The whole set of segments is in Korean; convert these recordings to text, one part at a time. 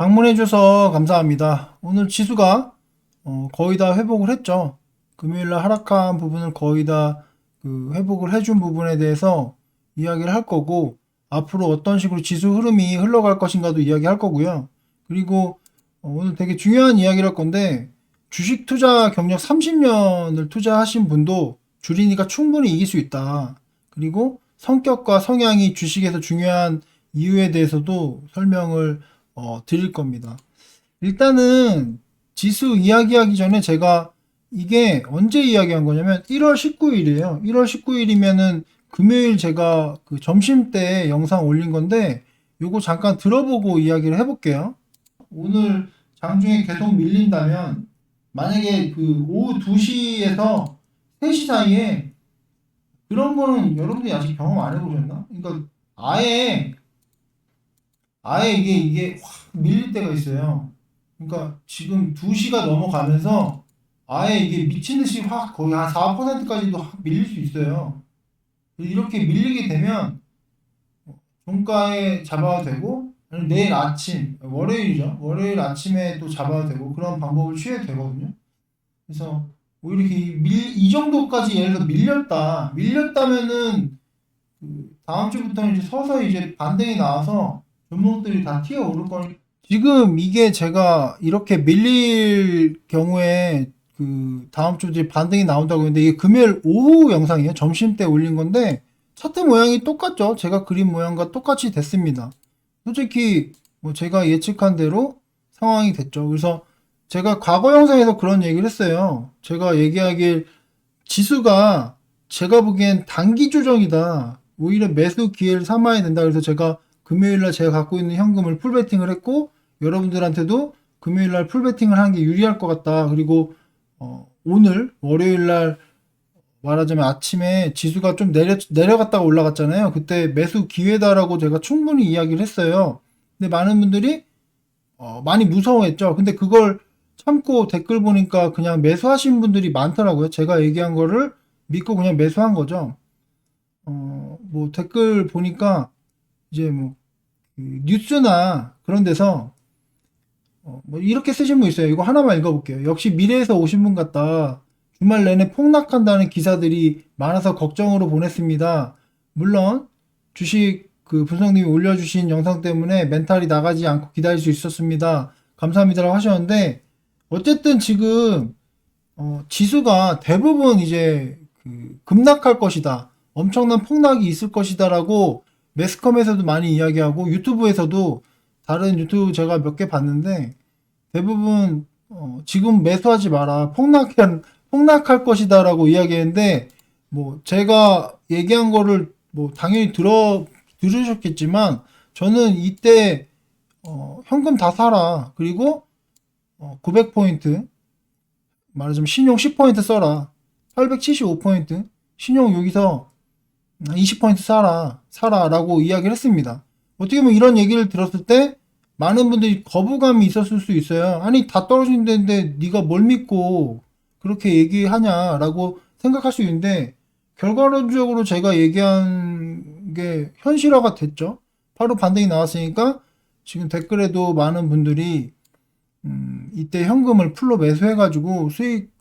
방문해줘서 감사합니다. 오늘 지수가 거의 다 회복을 했죠. 금요일날 하락한 부분을 거의 다 회복을 해준 부분에 대해서 이야기를 할 거고, 앞으로 어떤 식으로 지수 흐름이 흘러갈 것인가도 이야기할 거고요. 그리고 오늘 되게 중요한 이야기를 할 건데, 주식 투자 경력 30년을 투자하신 분도 주린이가 충분히 이길 수 있다. 그리고 성격과 성향이 주식에서 중요한 이유에 대해서도 설명을 드릴 겁니다. 일단은 지수 이야기하기 전에 제가 이게 언제 이야기한 거냐면 1월 19일이에요. 1월 19일이면은 금요일 제가 그 점심 때 영상 올린 건데 요거 잠깐 들어보고 이야기를 해볼게요. 오늘 장중에 계속 밀린다면 만약에 그 오후 2시에서 3시 사이에 그런 거는 여러분들이 아직 경험 안 해보셨나? 그러니까 아예 이게 확 밀릴 때가 있어요. 그러니까 지금 2시가 넘어가면서 아예 이게 미친 듯이 확 거의 한 4%까지도 확 밀릴 수 있어요. 이렇게 밀리게 되면 종가에 잡아도 되고 아니면 내일 아침 월요일이죠. 월요일 아침에 또 잡아도 되고 그런 방법을 취해도 되거든요. 그래서 오히려 이 정도까지 예를 들어 밀렸다면은 그 다음 주부터는 이제 서서히 이제 반등이 나와서 종목들이 다 튀어오를 거니 지금 이게 제가 이렇게 밀릴 경우에 그 다음 주 이제 반등이 나온다고 했는데 이게 금요일 오후 영상이에요. 점심 때 올린 건데 차트 모양이 똑같죠. 제가 그린 모양과 똑같이 됐습니다. 솔직히 뭐 제가 예측한 대로 상황이 됐죠. 그래서 제가 과거 영상에서 그런 얘기를 했어요. 제가 얘기하길 지수가 제가 보기엔 단기 조정이다. 오히려 매수 기회를 삼아야 된다. 그래서 제가 금요일날 제가 갖고 있는 현금을 풀베팅을 했고 여러분들한테도 금요일날 풀베팅을 하는 게 유리할 것 같다. 그리고 오늘 월요일날 말하자면 아침에 지수가 좀 내려갔다가 올라갔잖아요. 그때 매수 기회다라고 제가 충분히 이야기를 했어요. 근데 많은 분들이 많이 무서워했죠. 근데 그걸 참고 댓글 보니까 그냥 매수하신 분들이 많더라고요. 제가 얘기한 거를 믿고 그냥 매수한 거죠. 뭐 댓글 보니까 이제 뭐 뉴스나 그런 데서 뭐 이렇게 쓰신 분 있어요. 이거 하나만 읽어볼게요. 역시 미래에서 오신 분 같다. 주말 내내 폭락한다는 기사들이 많아서 걱정으로 보냈습니다. 물론 주식 그 분석님이 올려주신 영상 때문에 멘탈이 나가지 않고 기다릴 수 있었습니다. 감사합니다라고 하셨는데 어쨌든 지금 지수가 대부분 이제 급락할 것이다. 엄청난 폭락이 있을 것이다라고 매스컴에서도 많이 이야기하고 유튜브에서도 다른 유튜브 제가 몇 개 봤는데 대부분 지금 매수하지 마라. 폭락할 것이다라고 이야기했는데 뭐 제가 얘기한 거를 뭐 당연히 들으셨겠지만 저는 이때 현금 다 사라. 그리고 900포인트 말하자면 신용 10포인트 써라. 875포인트 신용 여기서 20포인트 사라라고 이야기를 했습니다. 어떻게 보면 이런 얘기를 들었을 때 많은 분들이 거부감이 있었을 수 있어요. 아니 다 떨어진다는데 네가 뭘 믿고 그렇게 얘기하냐라고 생각할 수 있는데 결과론적으로 제가 얘기한 게 현실화가 됐죠. 바로 반등이 나왔으니까 지금 댓글에도 많은 분들이 이때 현금을 풀로 매수해가지고 수익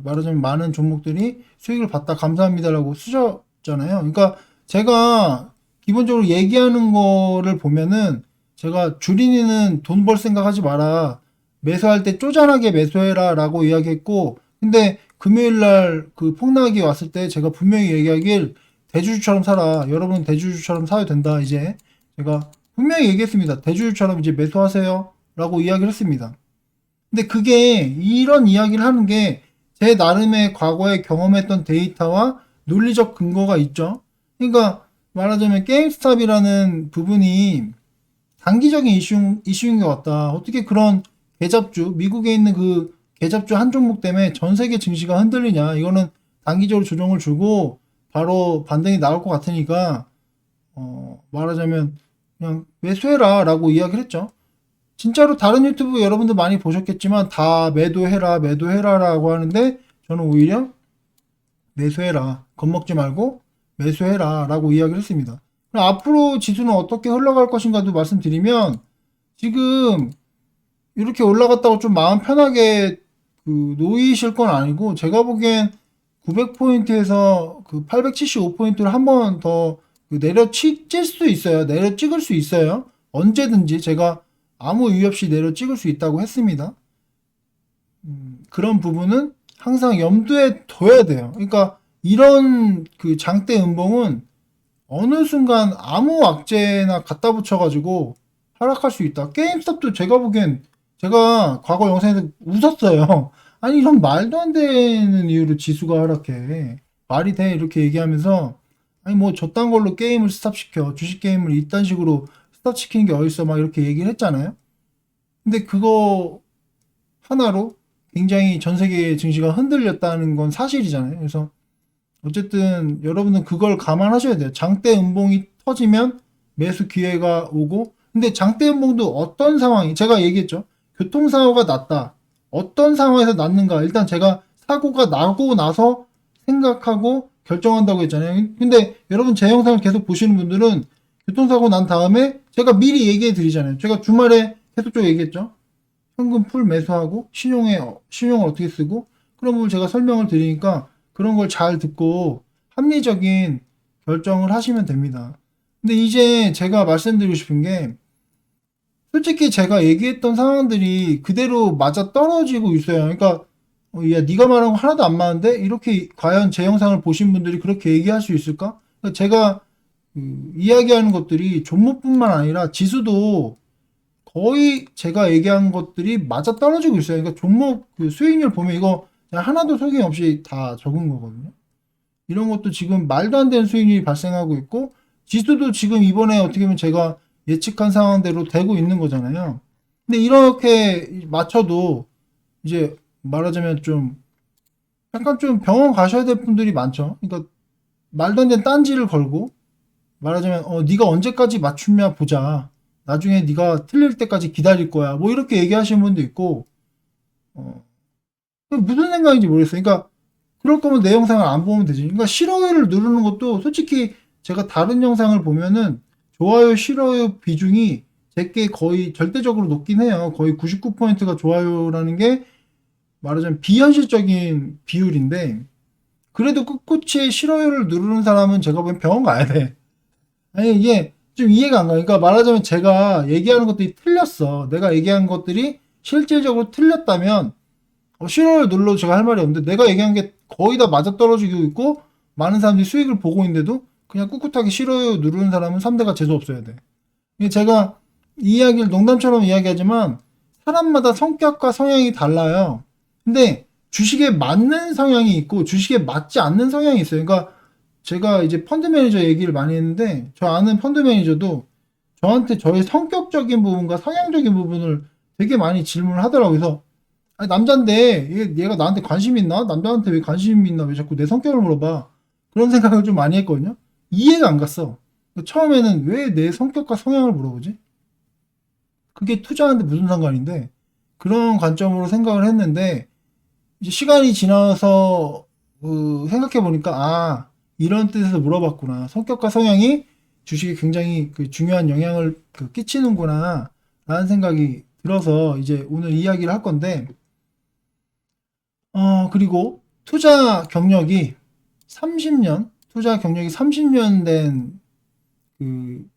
말하자면 많은 종목들이 수익을 봤다 감사합니다라고 쓰셨잖아요. 그러니까 제가 기본적으로 얘기하는 거를 보면은 제가 주린이는 돈 벌 생각하지 마라. 매수할 때 쪼잔하게 매수해라 라고 이야기했고 근데 금요일날 그 폭락이 왔을 때 제가 분명히 얘기하길 대주주처럼 사라. 여러분 대주주처럼 사야 된다. 이제 제가 분명히 얘기했습니다. 대주주처럼 이제 매수하세요 라고 이야기를 했습니다. 근데 그게 이런 이야기를 하는 게 제 나름의 과거에 경험했던 데이터와 논리적 근거가 있죠. 그러니까 말하자면 게임스탑이라는 부분이 단기적인 이슈인 것 같다. 어떻게 그런 개잡주, 미국에 있는 그 개잡주 한 종목 때문에 전 세계 증시가 흔들리냐. 이거는 단기적으로 조정을 주고 바로 반등이 나올 것 같으니까 말하자면 그냥 매수해라 라고 이야기를 했죠. 진짜로 다른 유튜브 여러분들 많이 보셨겠지만 다 매도해라 라고 하는데 저는 오히려 매수해라 겁먹지 말고 매수해라 라고 이야기를 했습니다. 그럼 앞으로 지수는 어떻게 흘러갈 것인가도 말씀드리면 지금 이렇게 올라갔다고 좀 마음 편하게 놓이실 건 아니고, 제가 보기엔 900포인트에서 875포인트를 한 번 더 내려 찔 수 있어요. 내려 찍을 수 있어요. 언제든지 제가 아무 이유 없이 내려 찍을 수 있다고 했습니다. 그런 부분은 항상 염두에 둬야 돼요. 그러니까 이런 장대 음봉은 어느 순간 아무 악재나 갖다 붙여가지고 하락할 수 있다. 게임스탑도 제가 보기엔 제가 과거 영상에서 웃었어요. 아니 이런 말도 안 되는 이유로 지수가 하락해. 말이 돼 이렇게 얘기하면서 아니 뭐 저딴 걸로 게임을 스탑시켜. 주식 게임을 이딴 식으로 스탑시키는 게 어딨어 막 이렇게 얘기를 했잖아요. 근데 그거 하나로 굉장히 전 세계 증시가 흔들렸다는 건 사실이잖아요. 그래서 어쨌든 여러분은 그걸 감안하셔야 돼요. 장대 음봉이 터지면 매수 기회가 오고, 근데 장대 음봉도 어떤 상황이, 제가 얘기했죠. 교통사고가 났다. 어떤 상황에서 났는가. 일단 제가 사고가 나고 나서 생각하고 결정한다고 했잖아요. 근데 여러분 제 영상을 계속 보시는 분들은 교통사고 난 다음에 제가 미리 얘기해 드리잖아요. 제가 주말에 계속적으로 얘기했죠. 현금 풀 매수하고 신용을 어떻게 쓰고 그런 부분을 제가 설명을 드리니까 그런 걸 잘 듣고 합리적인 결정을 하시면 됩니다. 근데 이제 제가 말씀드리고 싶은 게 솔직히 제가 얘기했던 상황들이 그대로 맞아 떨어지고 있어요. 그러니까 야 네가 말한 거 하나도 안 맞는데 이렇게 과연 제 영상을 보신 분들이 그렇게 얘기할 수 있을까? 그러니까 제가 이야기하는 것들이 종목뿐만 아니라 지수도 거의 제가 얘기한 것들이 맞아 떨어지고 있어요. 그러니까 종목 수익률 보면 이거 그냥 하나도 소개 없이 다 적은 거거든요. 이런 것도 지금 말도 안 되는 수익률이 발생하고 있고 지수도 지금 이번에 어떻게 보면 제가 예측한 상황대로 되고 있는 거잖아요. 근데 이렇게 맞춰도 이제 말하자면 좀 약간 좀 병원 가셔야 될 분들이 많죠. 그러니까 말도 안 되는 딴지를 걸고 말하자면 네가 언제까지 맞추냐 보자. 나중에 네가 틀릴 때까지 기다릴 거야. 뭐 이렇게 얘기하시는 분도 있고 어, 무슨 생각인지 모르겠어요. 그러니까 그럴 거면 내 영상을 안 보면 되지. 그러니까 싫어요를 누르는 것도 솔직히 제가 다른 영상을 보면은 좋아요, 싫어요 비중이 제게 거의 절대적으로 높긴 해요. 거의 99%가 좋아요라는 게 말하자면 비현실적인 비율인데 그래도 꿋꿋이 싫어요를 누르는 사람은 제가 보기엔 병원 가야 돼. 아니 이게 좀 이해가 안 가. 그러니까 말하자면 제가 얘기하는 것들이 틀렸어. 내가 얘기한 것들이 실질적으로 틀렸다면 싫어요 눌러도 제가 할 말이 없는데 내가 얘기한 게 거의 다 맞아떨어지고 있고 많은 사람들이 수익을 보고 있는데도 그냥 꿋꿋하게 싫어요 누르는 사람은 3대가 재수 없어야 돼. 이게 제가 이 이야기를 농담처럼 이야기하지만 사람마다 성격과 성향이 달라요. 근데 주식에 맞는 성향이 있고 주식에 맞지 않는 성향이 있어요. 그러니까 제가 이제 펀드 매니저 얘기를 많이 했는데 저 아는 펀드 매니저도 저한테 저의 성격적인 부분과 성향적인 부분을 되게 많이 질문을 하더라고요. 그래서 아니, 남잔데 얘가 나한테 관심 있나? 남자한테 왜 관심 있나? 왜 자꾸 내 성격을 물어봐? 그런 생각을 좀 많이 했거든요. 이해가 안 갔어. 처음에는 왜 내 성격과 성향을 물어보지? 그게 투자하는데 무슨 상관인데? 그런 관점으로 생각을 했는데 이제 시간이 지나서 생각해 보니까 이런 뜻에서 물어봤구나. 성격과 성향이 주식에 굉장히 중요한 영향을 끼치는구나 라는 생각이 들어서 이제 오늘 이야기를 할 건데 그리고 투자 경력이 30년 된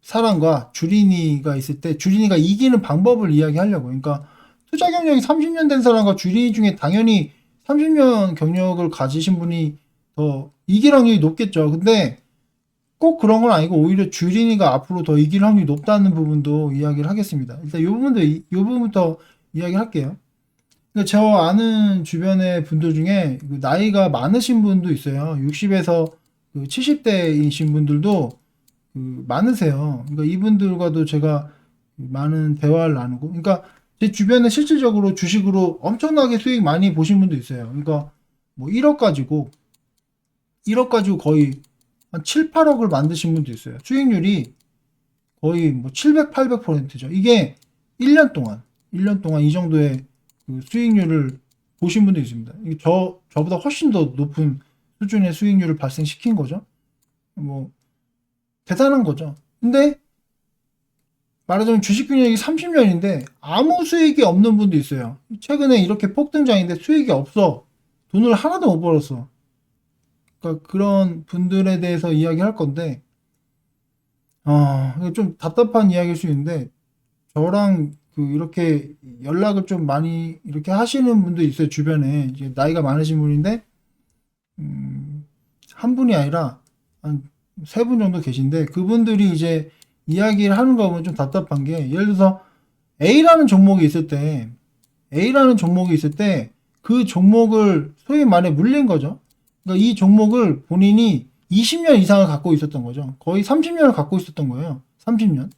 사람과 주린이가 있을 때 주린이가 이기는 방법을 이야기하려고. 그러니까 투자 경력이 30년 된 사람과 주린이 중에 당연히 30년 경력을 가지신 분이 더 이길 확률이 높겠죠. 근데 꼭 그런 건 아니고 오히려 주린이가 앞으로 더 이길 확률이 높다는 부분도 이야기를 하겠습니다. 일단 이 부분부터 이야기를 할게요. 그러니까 저 아는 주변의 분들 중에 나이가 많으신 분도 있어요. 60에서 70대이신 분들도 많으세요. 그러니까 이분들과도 제가 많은 대화를 나누고, 그러니까 제 주변에 실질적으로 주식으로 엄청나게 수익 많이 보신 분도 있어요. 그러니까 뭐 1억 가지고 거의 한 7, 8억을 만드신 분도 있어요. 수익률이 거의 뭐 700, 800%죠. 이게 1년 동안 이 정도의 수익률을 보신 분도 있습니다. 이게 저보다 훨씬 더 높은 수준의 수익률을 발생시킨 거죠. 뭐, 대단한 거죠. 근데 말하자면 주식 경력이 30년인데 아무 수익이 없는 분도 있어요. 최근에 이렇게 폭등장인데 수익이 없어. 돈을 하나도 못 벌었어. 그러니까 그런 분들에 대해서 이야기할 건데, 이거 좀 답답한 이야기일 수 있는데, 저랑 이렇게 연락을 좀 많이 이렇게 하시는 분도 있어요, 주변에. 이제 나이가 많으신 분인데, 한 분이 아니라 한 세 분 정도 계신데, 그분들이 이제 이야기를 하는 거 보면 좀 답답한 게, 예를 들어서 A라는 종목이 있을 때, 그 종목을 소위 말해 물린 거죠. 그러니까 이 종목을 본인이 20년 이상을 갖고 있었던 거죠. 거의 30년을 갖고 있었던 거예요. 30년.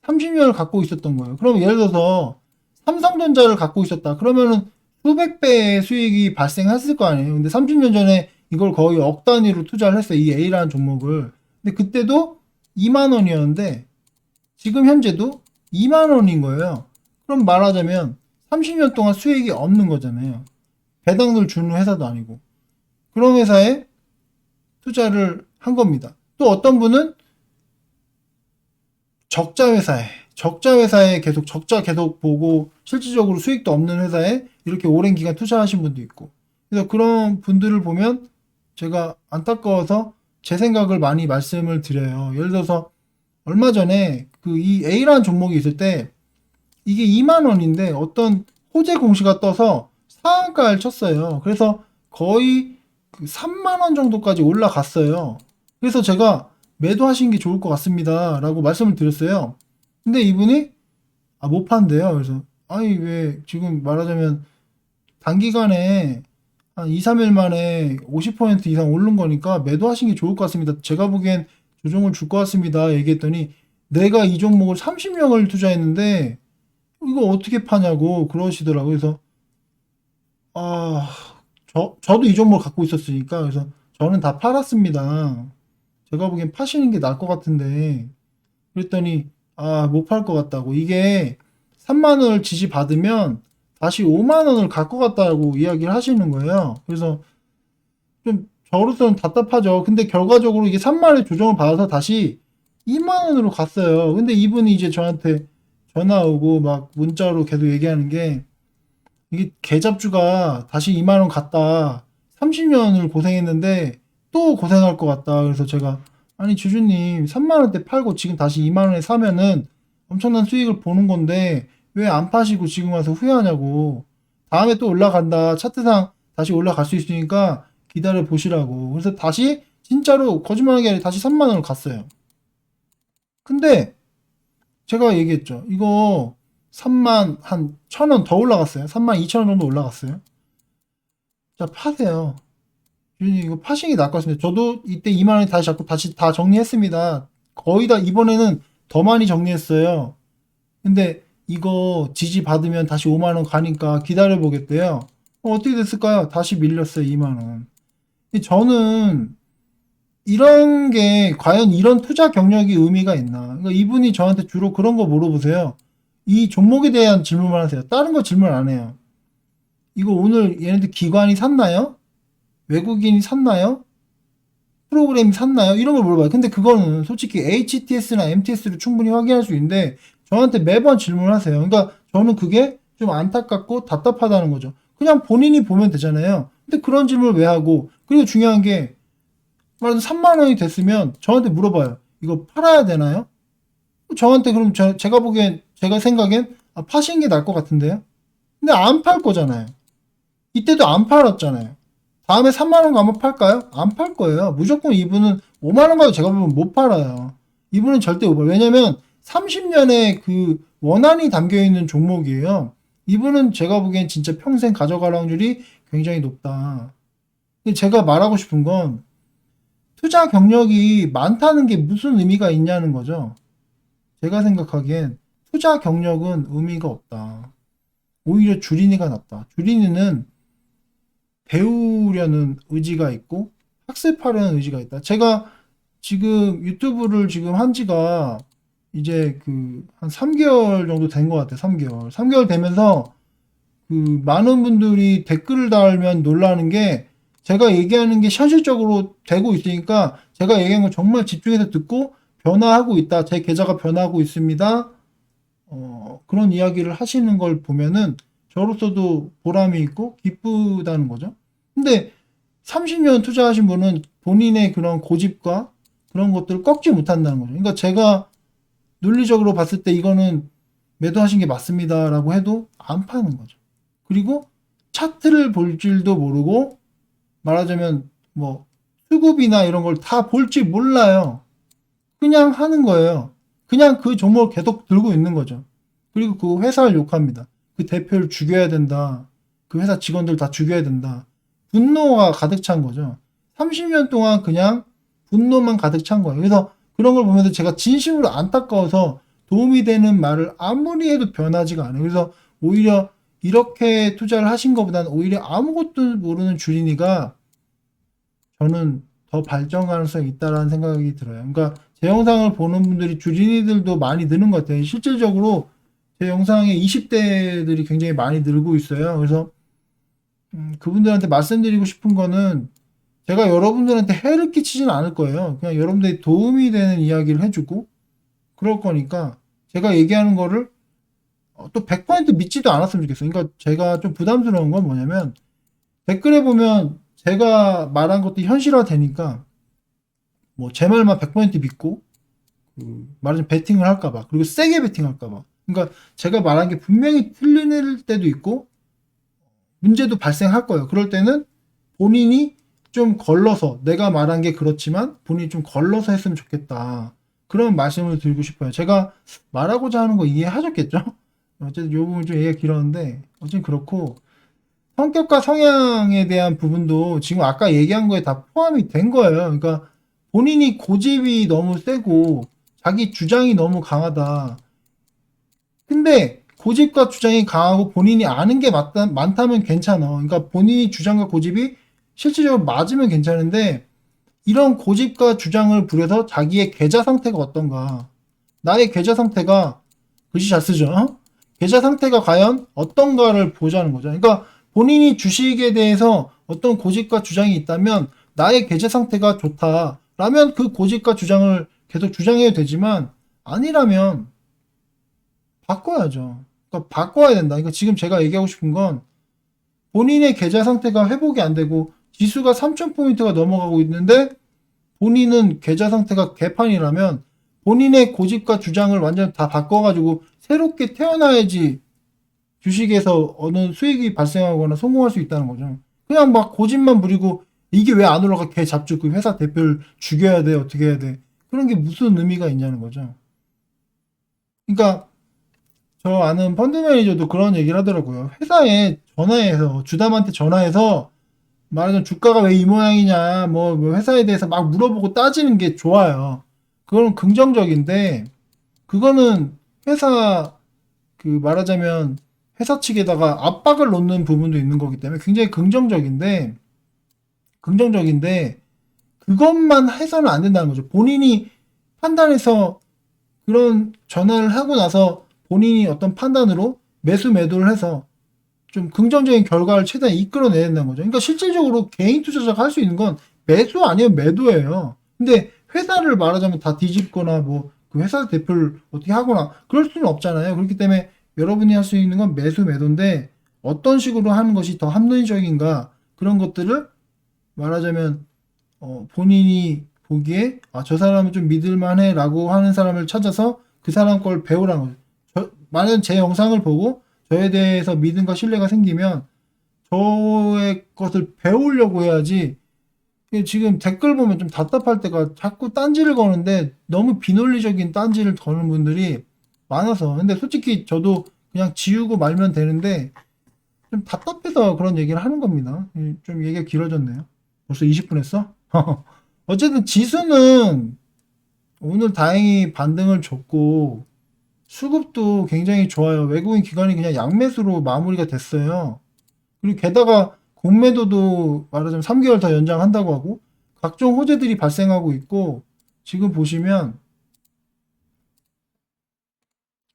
30년을 갖고 있었던 거예요. 그럼 예를 들어서 삼성전자를 갖고 있었다. 그러면은 수백 배의 수익이 발생했을 거 아니에요. 근데 30년 전에 이걸 거의 억 단위로 투자를 했어요. 이 A라는 종목을. 근데 그때도 2만 원이었는데 지금 현재도 2만 원인 거예요. 그럼 말하자면 30년 동안 수익이 없는 거잖아요. 배당을 주는 회사도 아니고. 그런 회사에 투자를 한 겁니다. 또 어떤 분은 적자 회사에 계속 적자 계속 보고 실질적으로 수익도 없는 회사에 이렇게 오랜 기간 투자하신 분도 있고. 그래서 그런 분들을 보면 제가 안타까워서 제 생각을 많이 말씀을 드려요. 예를 들어서 얼마 전에 이 A라는 종목이 있을 때 이게 2만 원인데 어떤 호재 공시가 떠서 상한가를 쳤어요. 그래서 거의 3만 원 정도까지 올라갔어요. 그래서 제가 매도하시는 게 좋을 것 같습니다. 라고 말씀을 드렸어요. 근데 이분이 못 판대요. 그래서 아니 왜 지금 말하자면 단기간에 한 2, 3일 만에 50% 이상 오른 거니까 매도하시는 게 좋을 것 같습니다. 제가 보기엔 조정을 줄 것 같습니다. 얘기했더니 내가 이 종목을 30년을 투자했는데 이거 어떻게 파냐고 그러시더라고요. 그래서 저도 이 종목을 갖고 있었으니까 그래서 저는 다 팔았습니다. 제가 보기엔 파시는 게 나을 것 같은데 그랬더니 못 팔 것 같다고. 이게 3만 원을 지지받으면 다시 5만 원을 갖고 갔다고 이야기를 하시는 거예요. 그래서 좀 저로서는 답답하죠. 근데 결과적으로 이게 3만 원의 조정을 받아서 다시 2만 원으로 갔어요. 근데 이분이 이제 저한테 전화 오고 막 문자로 계속 얘기하는 게 이게 계잡주가 다시 2만 원 갔다. 30년을 고생했는데 또 고생할 것 같다. 그래서 제가 아니 주주님 3만 원대 팔고 지금 다시 2만 원에 사면은 엄청난 수익을 보는 건데 왜 안 파시고 지금 와서 후회하냐고. 다음에 또 올라간다. 차트상 다시 올라갈 수 있으니까 기다려 보시라고. 그래서 다시 진짜로 거짓말하기 아니라 다시 3만 원을 갔어요. 근데 제가 얘기했죠. 이거 3만 한 1,000원 더 올라갔어요. 3만 2천 원 정도 올라갔어요. 자, 파세요. 주인님 이거 파시는 게 나을 것 같습니다. 저도 이때 2만 원에 다시 잡고 다시 다 정리했습니다. 거의 다 이번에는 더 많이 정리했어요. 근데 이거 지지 받으면 다시 5만 원 가니까 기다려 보겠대요. 어떻게 됐을까요? 다시 밀렸어요. 2만 원. 저는 이런 게 과연 이런 투자 경력이 의미가 있나? 그러니까 이분이 저한테 주로 그런 거 물어보세요. 이 종목에 대한 질문만 하세요. 다른 거 질문 안 해요. 이거 오늘 얘네들 기관이 샀나요? 외국인이 샀나요? 프로그램이 샀나요? 이런 걸 물어봐요. 근데 그거는 솔직히 HTS나 MTS를 충분히 확인할 수 있는데 저한테 매번 질문을 하세요. 그러니까 저는 그게 좀 안타깝고 답답하다는 거죠. 그냥 본인이 보면 되잖아요. 근데 그런 질문을 왜 하고 그리고 중요한 게 말해서 3만 원이 됐으면 저한테 물어봐요. 이거 팔아야 되나요? 저한테 그럼 제가 보기엔 제가 생각엔 파시는 게 나을 것 같은데요. 근데 안 팔 거잖아요. 이때도 안 팔았잖아요. 다음에 3만 원 가면 팔까요? 안 팔 거예요. 무조건 이분은 5만 원 가도 제가 보면 못 팔아요. 이분은 절대 못 팔아요. 왜냐면 30년의 그 원한이 담겨 있는 종목이에요. 이분은 제가 보기엔 진짜 평생 가져갈 확률이 굉장히 높다. 제가 말하고 싶은 건 투자 경력이 많다는 게 무슨 의미가 있냐는 거죠. 제가 생각하기엔 투자 경력은 의미가 없다. 오히려 주린이가 낫다. 주린이는 배우려는 의지가 있고 학습하려는 의지가 있다. 제가 지금 유튜브를 지금 한 지가 이제 한 3개월 정도 된 것 같아요. 3개월. 3개월 되면서 많은 분들이 댓글을 달면 놀라는 게 제가 얘기하는 게 현실적으로 되고 있으니까 제가 얘기한 거 정말 집중해서 듣고 변화하고 있다. 제 계좌가 변화하고 있습니다. 그런 이야기를 하시는 걸 보면은 저로서도 보람이 있고 기쁘다는 거죠. 근데 30년 투자하신 분은 본인의 그런 고집과 그런 것들을 꺾지 못한다는 거죠. 그러니까 제가 논리적으로 봤을 때 이거는 매도하신 게 맞습니다라고 해도 안 파는 거죠. 그리고 차트를 볼 줄도 모르고 말하자면 뭐 수급이나 이런 걸 다 볼 줄 몰라요. 그냥 하는 거예요. 그냥 그 종목을 계속 들고 있는 거죠. 그리고 그 회사를 욕합니다. 그 대표를 죽여야 된다. 그 회사 직원들 다 죽여야 된다. 분노가 가득 찬 거죠. 30년 동안 그냥 분노만 가득 찬 거예요. 그래서 그런 걸 보면서 제가 진심으로 안타까워서 도움이 되는 말을 아무리 해도 변하지가 않아요. 그래서 오히려 이렇게 투자를 하신 것보다는 오히려 아무것도 모르는 주린이가 저는 더 발전 가능성이 있다라는 생각이 들어요. 그러니까 제 영상을 보는 분들이 주린이들도 많이 느는 것 같아요. 실질적으로 제 영상에 20대들이 굉장히 많이 늘고 있어요. 그래서 그분들한테 말씀드리고 싶은 거는 제가 여러분들한테 해를 끼치진 않을 거예요. 그냥 여러분들이 도움이 되는 이야기를 해주고 그럴 거니까 제가 얘기하는 거를 또 100% 믿지도 않았으면 좋겠어요. 그러니까 제가 좀 부담스러운 건 뭐냐면 댓글에 보면 제가 말한 것도 현실화 되니까 뭐 제 말만 100% 믿고 말하자면 베팅을 할까봐 그리고 세게 베팅할까봐 그러니까 제가 말한 게 분명히 틀릴 때도 있고 문제도 발생할 거예요. 그럴 때는 본인이 좀 걸러서 내가 말한 게 그렇지만 본인이 좀 걸러서 했으면 좋겠다. 그런 말씀을 드리고 싶어요. 제가 말하고자 하는 거 이해하셨겠죠? 어쨌든 요 부분 좀 얘기가 길었는데 어쨌든 그렇고 성격과 성향에 대한 부분도 지금 아까 얘기한 거에 다 포함이 된 거예요. 그러니까 본인이 고집이 너무 세고 자기 주장이 너무 강하다. 근데 고집과 주장이 강하고 본인이 아는 게 많다면 괜찮아. 그러니까 본인이 주장과 고집이 실질적으로 맞으면 괜찮은데 이런 고집과 주장을 부려서 자기의 계좌 상태가 어떤가. 나의 계좌 상태가 글씨 잘 쓰죠. 계좌 상태가 과연 어떤가를 보자는 거죠. 그러니까 본인이 주식에 대해서 어떤 고집과 주장이 있다면 나의 계좌 상태가 좋다라면 그 고집과 주장을 계속 주장해도 되지만 아니라면 바꿔야죠. 그러니까 바꿔야 된다. 그러니까 지금 제가 얘기하고 싶은 건 본인의 계좌 상태가 회복이 안 되고 지수가 3,000포인트가 넘어가고 있는데 본인은 계좌 상태가 개판이라면 본인의 고집과 주장을 완전 다 바꿔가지고 새롭게 태어나야지 주식에서 어느 수익이 발생하거나 성공할 수 있다는 거죠. 그냥 막 고집만 부리고 이게 왜 안 올라가 걔 잡죠. 그 회사 대표를 죽여야 돼. 어떻게 해야 돼. 그런 게 무슨 의미가 있냐는 거죠. 그러니까 저 아는 펀드 매니저도 그런 얘기를 하더라고요. 회사에 전화해서 주담한테 전화해서 말하자면 주가가 왜 이 모양이냐 뭐 회사에 대해서 막 물어보고 따지는 게 좋아요. 그거는 긍정적인데 그거는 회사 그 말하자면 회사 측에다가 압박을 놓는 부분도 있는 거기 때문에 굉장히 긍정적인데 그것만 해서는 안 된다는 거죠. 본인이 판단해서 그런 전화를 하고 나서 본인이 어떤 판단으로 매도를 해서 좀 긍정적인 결과를 최대한 이끌어내야 된다는 거죠. 그러니까 실질적으로 개인 투자자가 할 수 있는 건 매수 아니면 매도예요. 근데 회사를 말하자면 다 뒤집거나 뭐 그 회사 대표를 어떻게 하거나 그럴 수는 없잖아요. 그렇기 때문에 여러분이 할 수 있는 건 매도인데 어떤 식으로 하는 것이 더 합리적인가 그런 것들을 말하자면 본인이 보기에 저 사람은 좀 믿을만해 라고 하는 사람을 찾아서 그 사람 걸 배우라는 거죠. 만약 제 영상을 보고 저에 대해서 믿음과 신뢰가 생기면 저의 것을 배우려고 해야지 지금 댓글 보면 좀 답답할 때가 자꾸 딴지를 거는데 너무 비논리적인 딴지를 거는 분들이 많아서 근데 솔직히 저도 그냥 지우고 말면 되는데 좀 답답해서 그런 얘기를 하는 겁니다. 좀 얘기가 길어졌네요. 벌써 20분 했어? 어쨌든 지수는 오늘 다행히 반등을 줬고 수급도 굉장히 좋아요. 외국인 기관이 그냥 양매수로 마무리가 됐어요. 그리고 게다가 공매도도 말하자면 3개월 더 연장한다고 하고 각종 호재들이 발생하고 있고 지금 보시면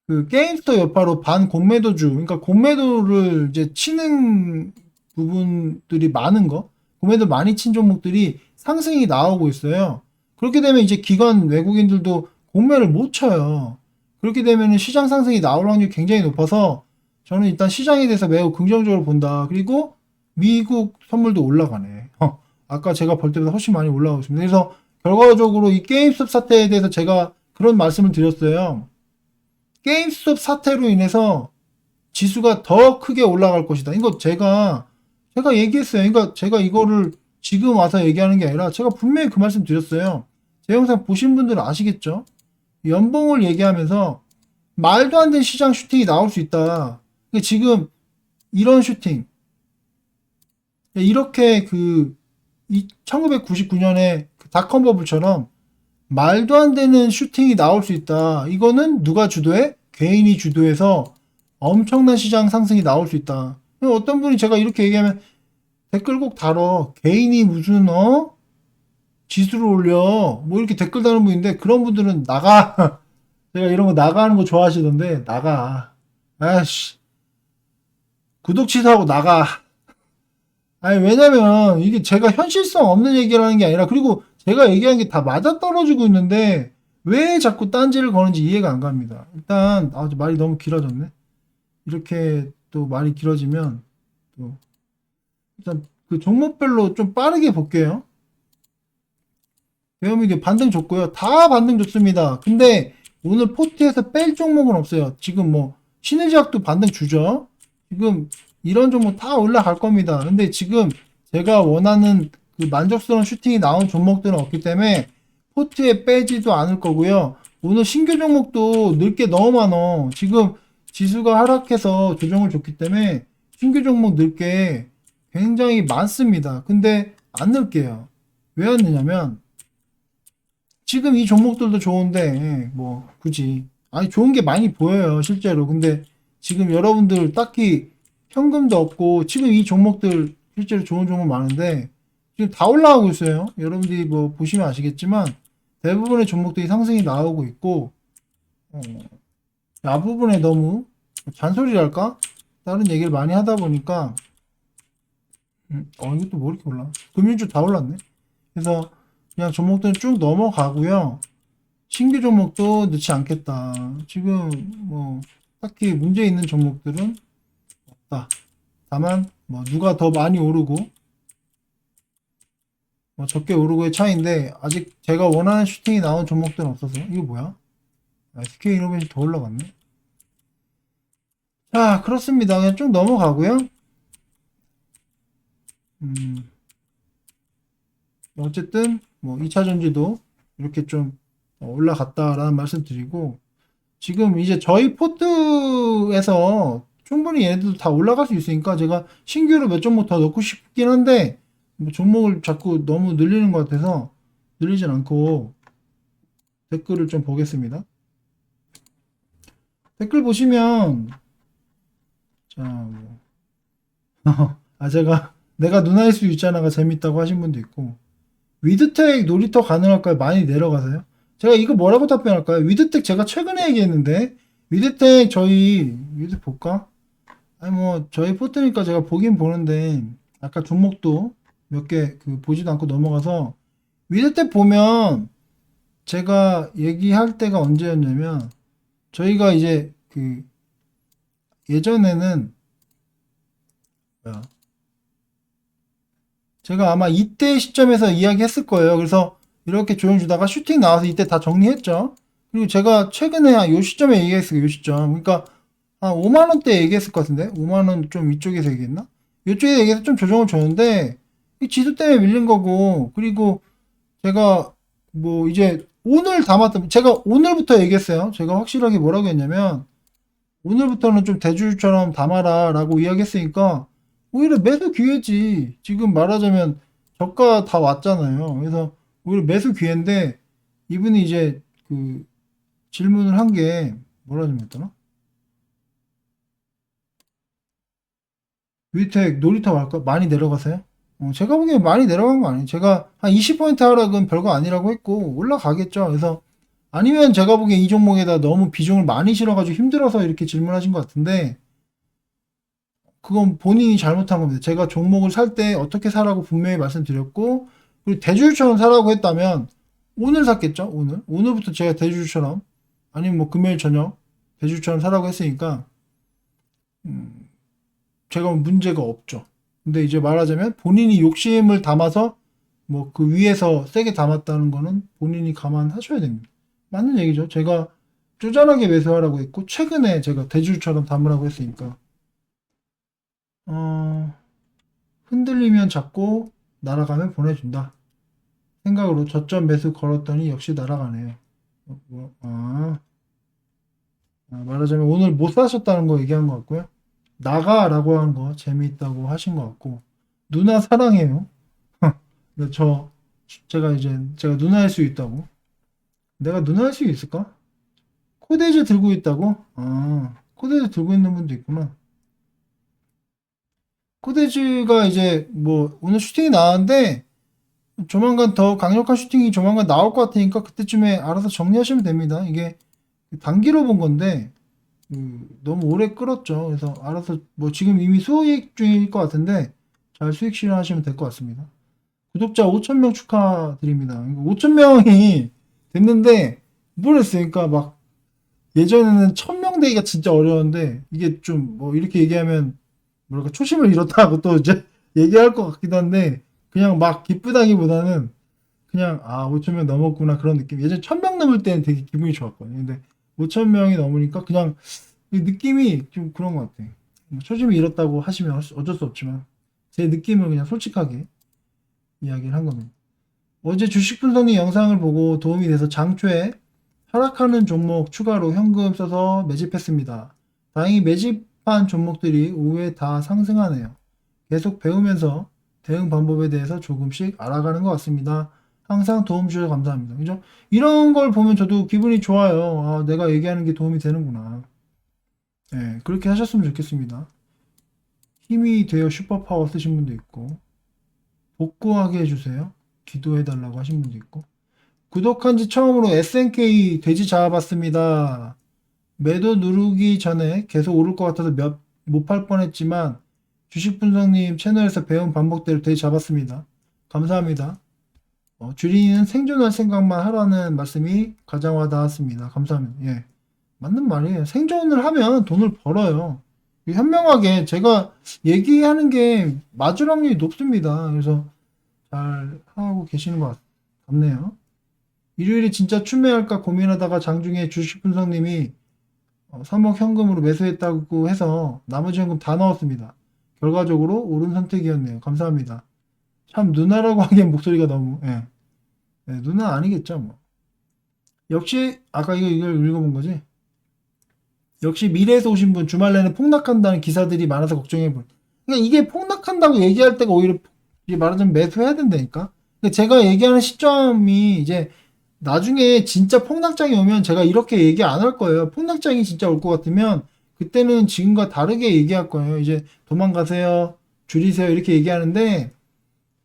그 게임스터 여파로 반공매도주 그러니까 공매도를 이제 치는 부분들이 많은 거 공매도 많이 친 종목들이 상승이 나오고 있어요. 그렇게 되면 이제 기관 외국인들도 공매를 못 쳐요. 그렇게 되면 시장 상승이 나올 확률이 굉장히 높아서 저는 일단 시장에 대해서 매우 긍정적으로 본다. 그리고 미국 선물도 올라가네. 아까 제가 볼 때보다 훨씬 많이 올라가고 있습니다. 그래서 결과적으로 이 게임스톱 사태에 대해서 제가 그런 말씀을 드렸어요. 게임스톱 사태로 인해서 지수가 더 크게 올라갈 것이다. 이거 제가 얘기했어요. 그러니까 제가 이거를 지금 와서 얘기하는 게 아니라 제가 분명히 그 말씀 드렸어요. 제 영상 보신 분들은 아시겠죠? 연봉을 얘기하면서 말도 안 되는 시장 슈팅이 나올 수 있다. 그러니까 지금 이런 슈팅 이렇게 1999년에 닷컴 버블처럼 말도 안 되는 슈팅이 나올 수 있다. 이거는 누가 주도해? 개인이 주도해서 엄청난 시장 상승이 나올 수 있다. 어떤 분이 제가 이렇게 얘기하면 댓글 꼭 달어. 개인이 무슨 지수를 올려. 뭐 이렇게 댓글 다는 분인데 그런 분들은 나가. 제가 이런 거 나가는 거 좋아하시던데 나가. 아씨. 구독 취소하고 나가. 아니 왜냐면 이게 제가 현실성 없는 얘기를 하는 게 아니라 그리고 제가 얘기한 게 다 맞아떨어지고 있는데 왜 자꾸 딴지를 거는지 이해가 안 갑니다. 일단 말이 너무 길어졌네. 이렇게 또 말이 길어지면 또 일단 그 종목별로 좀 빠르게 볼게요. 대형미디어 반등 줬고요. 다 반등 줬습니다. 근데 오늘 포트에서 뺄 종목은 없어요. 지금 뭐 신의지약도 반등 주죠. 지금 이런 종목 다 올라갈 겁니다. 근데 지금 제가 원하는 그 만족스러운 슈팅이 나온 종목들은 없기 때문에 포트에 빼지도 않을 거고요. 오늘 신규 종목도 넣을 게 너무 많어. 지금 지수가 하락해서 조정을 줬기 때문에 신규 종목 넣을 게 굉장히 많습니다. 근데 안 넣을게요. 왜 안 넣냐면 지금 이 종목들도 좋은데 뭐 굳이 아니 좋은 게 많이 보여요 실제로. 근데 지금 여러분들 딱히 현금도 없고 지금 이 종목들 실제로 좋은 종목 많은데 지금 다 올라가고 있어요. 여러분들이 뭐 보시면 아시겠지만 대부분의 종목들이 상승이 나오고 있고 앞부분에 너무 잔소리랄까 다른 얘기를 많이 하다 보니까 이것도 뭐 이렇게 올라 금융주 다 올랐네. 그래서 그냥 종목들은 쭉 넘어가고요. 신규 종목도 넣지 않겠다. 지금 뭐 딱히 문제 있는 종목들은 없다. 다만 뭐 누가 더 많이 오르고 뭐 적게 오르고의 차이인데 아직 제가 원하는 슈팅이 나온 종목들은 없어서 이거 뭐야? SK 이노베이션 더 올라갔네. 자 그렇습니다. 그냥 쭉 넘어가고요. 어쨌든 뭐 2차전지도 이렇게 좀 올라갔다라는 말씀 드리고 지금 이제 저희 포트에서 충분히 얘네들도 다 올라갈 수 있으니까 제가 신규로 몇 종목 더 넣고 싶긴 한데 뭐 종목을 자꾸 너무 늘리는 것 같아서 늘리진 않고 댓글을 좀 보겠습니다. 댓글 보시면 자 뭐. 내가 누나일 수 있잖아가 재밌다고 하신 분도 있고 위드텍 놀이터 가능할까요? 많이 내려가세요? 제가 이거 뭐라고 답변할까요? 위드텍 제가 최근에 얘기했는데 위드텍 위드 볼까? 아니 뭐 저희 포트니까 제가 보긴 보는데 아까 종목도 몇 개 보지도 않고 넘어가서 위드텍 보면 제가 얘기할 때가 언제였냐면 저희가 이제 예전에는 뭐야 제가 아마 이때 시점에서 이야기했을 거예요. 그래서 이렇게 조용 주다가 슈팅 나와서 이때 다 정리했죠. 그리고 제가 최근에 요 시점에 얘기했어요. 요 시점. 그러니까 한 5만원대 얘기했을 것 같은데 5만원 좀 이쪽에서 얘기했나? 이쪽에 얘기해서 좀 조정을 줬는데 이 지수 때문에 밀린 거고 그리고 제가 뭐 이제 오늘 담았던 제가 오늘부터 얘기했어요. 제가 확실하게 뭐라고 했냐면 오늘부터는 좀 대주주처럼 담아라 라고 이야기했으니까 오히려 매수 기회지. 지금 말하자면 저가 다 왔잖아요. 그래서 오히려 매수 기회인데 이분이 이제 질문을 한 게 뭐라 좀 했더라? 위텍 놀이터 갈까? 많이 내려가세요? 제가 보기엔 많이 내려간 거 아니에요. 제가 한 20% 하락은 별거 아니라고 했고 올라가겠죠. 그래서 아니면 제가 보기엔 이 종목에다 너무 비중을 많이 실어가지고 힘들어서 이렇게 질문하신 것 같은데 그건 본인이 잘못한 겁니다. 제가 종목을 살 때 어떻게 사라고 분명히 말씀드렸고 그리고 대주주처럼 사라고 했다면 오늘 샀겠죠. 오늘부터 제가 대주주처럼 아니면 뭐 금요일 저녁 대주처럼 사라고 했으니까 제가 문제가 없죠. 근데 이제 말하자면 본인이 욕심을 담아서 뭐 그 위에서 세게 담았다는 거는 본인이 감안하셔야 됩니다. 맞는 얘기죠. 제가 쪼잔하게 매수하라고 했고 최근에 제가 대주처럼 담으라고 했으니까 어, 흔들리면 잡고 날아가면 보내준다 생각으로 저점 매수 걸었더니 역시 날아가네요. 말하자면 오늘 못 사셨다는 거 얘기한 것 같고요. 나가라고 한 거 재미있다고 하신 것 같고 누나 사랑해요. 근데 제가 누나일 수 있다고. 내가 누나일 수 있을까? 코데즈 들고 있다고? 코데즈 들고 있는 분도 있구나. 코데즈가 이제 뭐 오늘 슈팅이 나왔는데 조만간 더 강력한 슈팅이 조만간 나올 것 같으니까 그때쯤에 알아서 정리하시면 됩니다. 이게 단기로 본 건데 너무 오래 끌었죠. 그래서 알아서 뭐 지금 이미 수익 중일 것 같은데 잘 수익 실현하시면 될 것 같습니다. 구독자 5,000명 축하드립니다. 5,000명이 됐는데 모르겠어요. 그러니까 막 예전에는 1,000명 되기가 진짜 어려웠는데 이게 좀 뭐 이렇게 얘기하면 뭐랄까 초심을 잃었다고 또 이제 얘기할 것 같기도 한데 그냥 막 기쁘다기보다는 그냥 5,000명 넘었구나 그런 느낌. 예전 1,000명 넘을 때는 되게 기분이 좋았거든요. 근데 5,000명이 넘으니까 그냥 이 느낌이 좀 그런 것 같아요. 뭐 초심을 잃었다고 하시면 어쩔 수 없지만 제 느낌을 그냥 솔직하게 이야기를 한 겁니다. 어제 주식 분석의 영상을 보고 도움이 돼서 장초에 하락하는 종목 추가로 현금 써서 매집했습니다. 다행히 매집한 종목들이 오후에 다 상승하네요. 계속 배우면서 대응 방법에 대해서 조금씩 알아가는 것 같습니다. 항상 도움 주셔서 감사합니다. 그죠? 이런 걸 보면 저도 기분이 좋아요. 내가 얘기하는 게 도움이 되는구나. 네, 그렇게 하셨으면 좋겠습니다. 힘이 되어 슈퍼파워 쓰신 분도 있고, 복구하게 해주세요. 기도해달라고 하신 분도 있고, 구독한 지 처음으로 SNK 돼지 잡아봤습니다. 매도 누르기 전에 계속 오를 것 같아서 못 팔 뻔했지만 주식분석님 채널에서 배운 방법대로 돼지 잡았습니다. 감사합니다. 주린이는 생존할 생각만 하라는 말씀이 가장 와닿았습니다. 감사합니다. 예, 맞는 말이에요. 생존을 하면 돈을 벌어요. 현명하게 제가 얘기하는 게 맞을 확률이 높습니다. 그래서 잘 하고 계시는 것 같네요. 일요일에 진짜 추매할까 고민하다가 장중에 주식분석님이 3억 현금으로 매수했다고 해서 나머지 현금 다 넣었습니다. 결과적으로 옳은 선택이었네요. 감사합니다. 참 누나라고 하기엔 목소리가 너무 누나 아니겠죠 뭐. 역시 아까 이걸 읽어본 거지. 역시 미래에서 오신 분 주말 내내 폭락한다는 기사들이 많아서 걱정해본. 그러니까 이게 폭락한다고 얘기할 때가 오히려 말하자면 매수해야 된다니까. 그러니까 제가 얘기하는 시점이 이제 나중에 진짜 폭락장이 오면 제가 이렇게 얘기 안 할 거예요. 폭락장이 진짜 올 것 같으면 그때는 지금과 다르게 얘기할 거예요. 이제 도망가세요, 줄이세요 이렇게 얘기하는데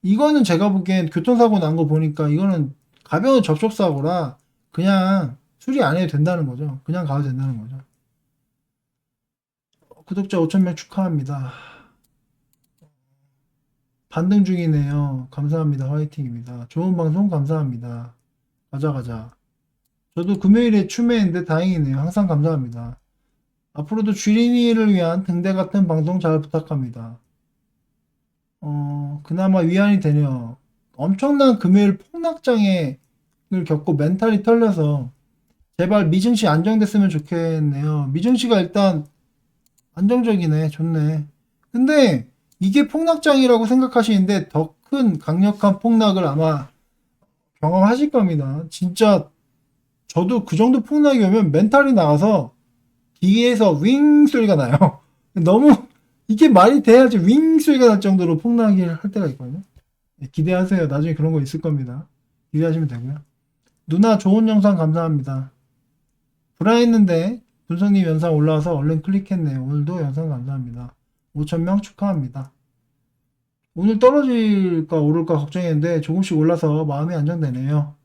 이거는 제가 보기엔 교통사고 난 거 보니까 이거는 가벼운 접촉사고라 그냥 수리 안 해도 된다는 거죠. 그냥 가도 된다는 거죠. 구독자 5,000명 축하합니다. 반등 중이네요. 감사합니다. 화이팅입니다. 좋은 방송 감사합니다. 가자. 저도 금요일에 추매인데 다행이네요. 항상 감사합니다. 앞으로도 주린이를 위한 등대 같은 방송 잘 부탁합니다. 그나마 위안이 되네요. 엄청난 금요일 폭락장애를 겪고 멘탈이 털려서 제발 미증시 안정됐으면 좋겠네요. 미증시가 일단 안정적이네. 좋네. 근데 이게 폭락장이라고 생각하시는데 더 큰 강력한 폭락을 아마 경험하실 겁니다. 진짜 저도 그 정도 폭락이 오면 멘탈이 나가서 뒤에서 윙 소리가 나요. 너무 이게 말이 돼야지 윙 소리가 날 정도로 폭락을 할 때가 있거든요. 기대하세요. 나중에 그런 거 있을 겁니다. 기대하시면 되고요. 누나 좋은 영상 감사합니다. 불안했는데 분석님 영상 올라와서 얼른 클릭했네요. 오늘도 영상 감사합니다. 5,000명 축하합니다. 오늘 떨어질까 오를까 걱정했는데 조금씩 올라서 마음이 안정되네요.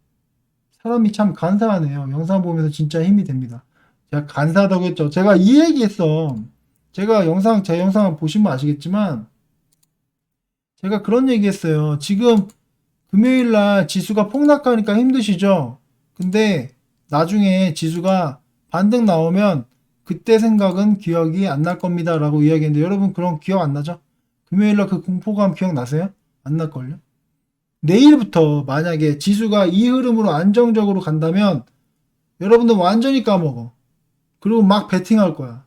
사람이 참 간사하네요. 영상 보면서 진짜 힘이 됩니다. 제가 간사하다고 했죠. 제가 이 얘기했어. 제가 제 영상 보시면 아시겠지만 제가 그런 얘기했어요. 지금 금요일날 지수가 폭락하니까 힘드시죠? 근데 나중에 지수가 반등 나오면 그때 생각은 기억이 안 날 겁니다 라고 이야기했는데 여러분 그런 기억 안 나죠? 금요일날 그 공포감 기억나세요? 안 날걸요? 내일부터 만약에 지수가 이 흐름으로 안정적으로 간다면 여러분들 완전히 까먹어. 그리고 막 베팅할 거야.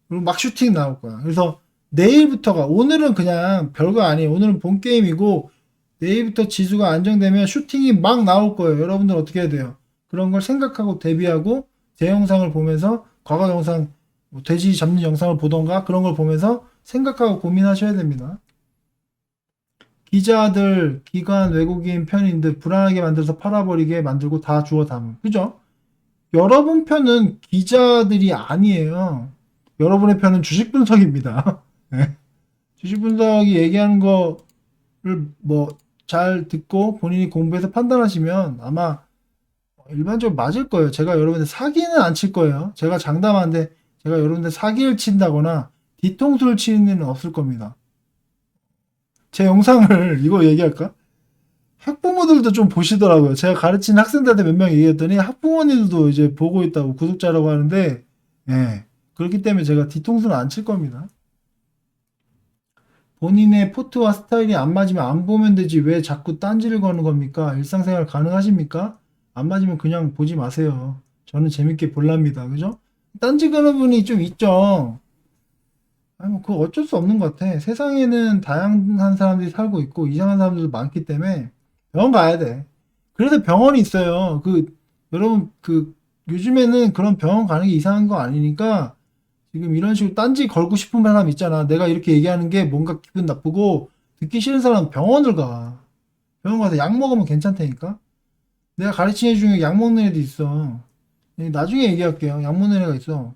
그리고 막 슈팅 나올 거야. 그래서 내일부터가 오늘은 그냥 별거 아니에요. 오늘은 본 게임이고 내일부터 지수가 안정되면 슈팅이 막 나올 거예요. 여러분들 어떻게 해야 돼요? 그런 걸 생각하고 대비하고 제 영상을 보면서 과거 영상 뭐 돼지 잡는 영상을 보던가 그런 걸 보면서 생각하고 고민하셔야 됩니다. 기자들, 기관, 외국인, 편인들 불안하게 만들어서 팔아버리게 만들고 다 주워 담음. 그죠? 여러분 편은 기자들이 아니에요. 여러분의 편은 주식 분석입니다. 네. 주식 분석이 얘기하는 거를 뭐 잘 듣고 본인이 공부해서 판단하시면 아마 일반적으로 맞을 거예요. 제가 여러분들 사기는 안 칠 거예요. 제가 장담하는데 제가 여러분들 사기를 친다거나 뒤통수를 치는 일은 없을 겁니다. 제 영상을 이거 얘기할까? 학부모들도 좀 보시더라고요. 제가 가르치는 학생들한테 몇 명 얘기했더니 학부모님들도 이제 보고 있다고 구독자라고 하는데, 예. 그렇기 때문에 제가 뒤통수는 안 칠 겁니다. 본인의 포트와 스타일이 안 맞으면 안 보면 되지 왜 자꾸 딴지를 거는 겁니까? 일상생활 가능하십니까? 안 맞으면 그냥 보지 마세요. 저는 재밌게 볼랍니다. 그죠? 딴지 거는 분이 좀 있죠. 아니 뭐 그거 어쩔 수 없는 것 같아. 세상에는 다양한 사람들이 살고 있고 이상한 사람들도 많기 때문에 병원 가야 돼. 그래도 병원이 있어요. 여러분 요즘에는 그런 병원 가는 게 이상한 거 아니니까 지금 이런 식으로 딴지 걸고 싶은 사람 있잖아. 내가 이렇게 얘기하는 게 뭔가 기분 나쁘고 듣기 싫은 사람은 병원을 가. 병원 가서 약 먹으면 괜찮다니까. 내가 가르치는 애 중에 약 먹는 애도 있어. 나중에 얘기할게요. 약 먹는 애가 있어.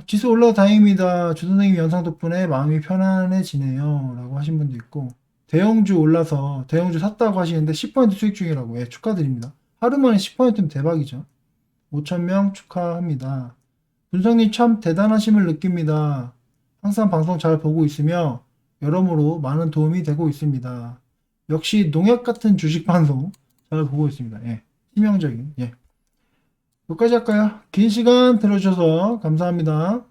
지수 올라가 다행입니다. 주 선생님 영상 덕분에 마음이 편안해지네요. 라고 하신 분도 있고, 대형주 올라서, 대형주 샀다고 하시는데 10% 수익 중이라고. 예, 축하드립니다. 하루 만에 10%면 대박이죠. 5,000명 축하합니다. 분성님 참 대단하심을 느낍니다. 항상 방송 잘 보고 있으며, 여러모로 많은 도움이 되고 있습니다. 역시 농약 같은 주식 방송 잘 보고 있습니다. 예, 치명적인, 예. 여기까지 할까요? 긴 시간 들어주셔서 감사합니다.